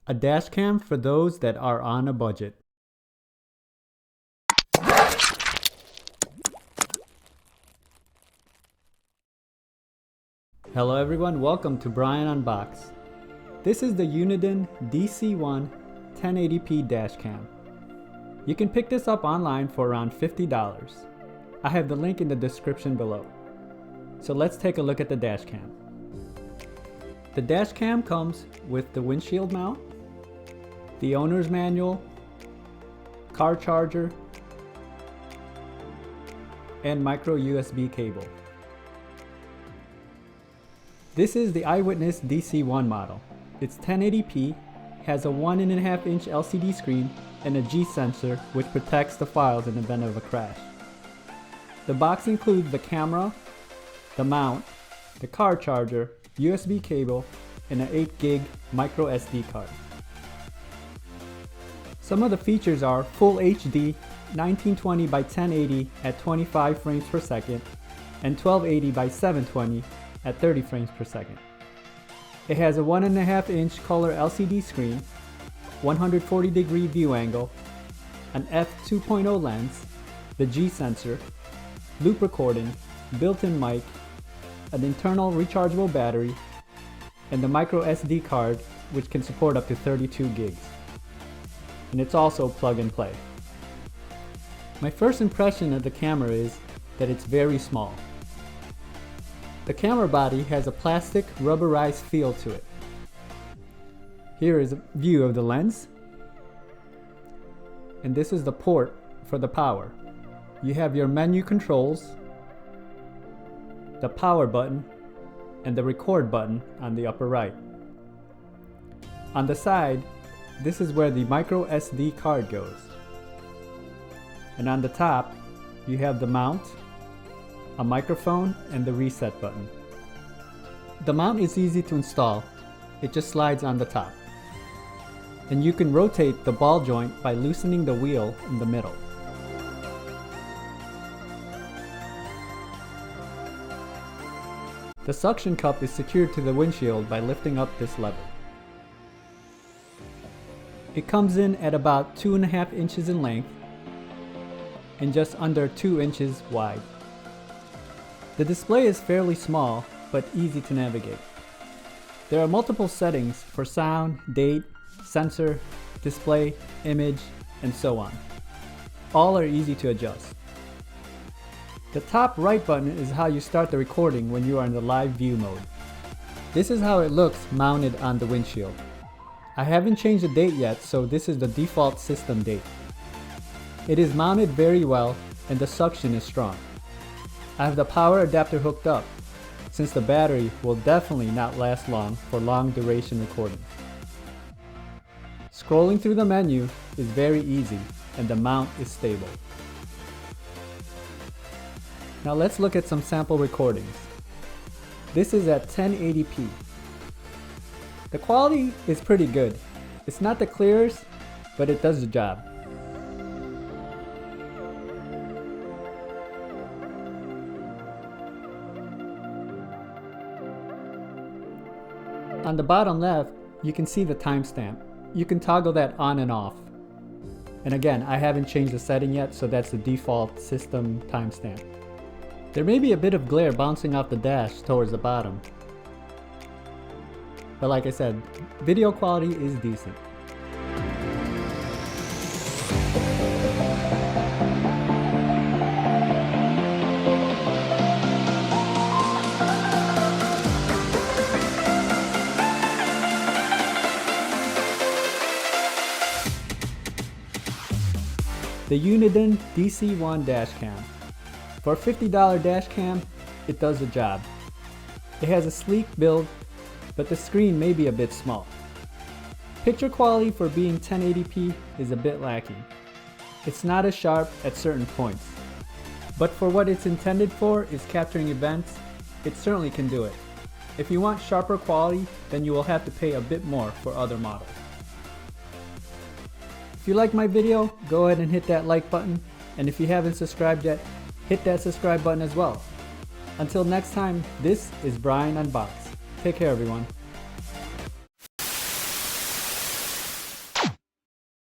A dash cam for those that are on a budget. Hello everyone, welcome to Brian Unboxed. This is the Uniden DC1 1080p dash cam. You can pick this up online for around $50. I have the link in the description below. So let's take a look at the dash cam. The dash cam comes with the windshield mount, the owner's manual, car charger, and micro USB cable. This is the iWitness DC1 model. It's 1080p, has a 1.5 inch LCD screen, and a G sensor which protects the files in the event of a crash. The box includes the camera, the mount, the car charger, USB cable, and an 8 gig micro SD card. Some of the features are full HD 1920 by 1080 at 25 frames per second and 1280 by 720 at 30 frames per second. It has a 1.5 inch color LCD screen, 140-degree view angle, an f2.0 lens, the G sensor, loop recording, built-in mic, an internal rechargeable battery, and the micro SD card which can support up to 32 gigs. And it's also plug and play. My first impression of the camera is that it's very small. The camera body has a plastic rubberized feel to it. Here is a view of the lens. And this is the port for the power. You have your menu controls, the power button, and the record button on the upper right. On the side, this is where the micro SD card goes. And on the top, you have the mount, a microphone, and the reset button. The mount is easy to install. It just slides on the top. And you can rotate the ball joint by loosening the wheel in the middle. The suction cup is secured to the windshield by lifting up this lever. It comes in at about 2.5 inches in length and just under 2 inches wide. The display is fairly small but easy to navigate. There are multiple settings for sound, date, sensor, display, image, and so on. All are easy to adjust. The top right button is how you start the recording when you are in the live view mode. This is how it looks mounted on the windshield. I haven't changed the date yet, so this is the default system date. It is mounted very well and the suction is strong. I have the power adapter hooked up, since the battery will definitely not last long for long duration recording. Scrolling through the menu is very easy and the mount is stable. Now let's look at some sample recordings. This is at 1080p. The quality is pretty good. It's not the clearest, but it does the job. On the bottom left, you can see the timestamp. You can toggle that on and off. And again, I haven't changed the setting yet, so that's the default system timestamp. There may be a bit of glare bouncing off the dash towards the bottom. But like I said, video quality is decent. The Uniden DC1 dash cam. For a $50 dash cam, it does the job. It has a sleek build, but the screen may be a bit small. Picture quality for being 1080p is a bit lacking. It's not as sharp at certain points. But for what it's intended for is capturing events, it certainly can do it. If you want sharper quality, then you will have to pay a bit more for other models. If you like my video, go ahead and hit that like button, and if you haven't subscribed yet, hit that subscribe button as well. Until next time, this is Brian Unboxed. Take care everyone.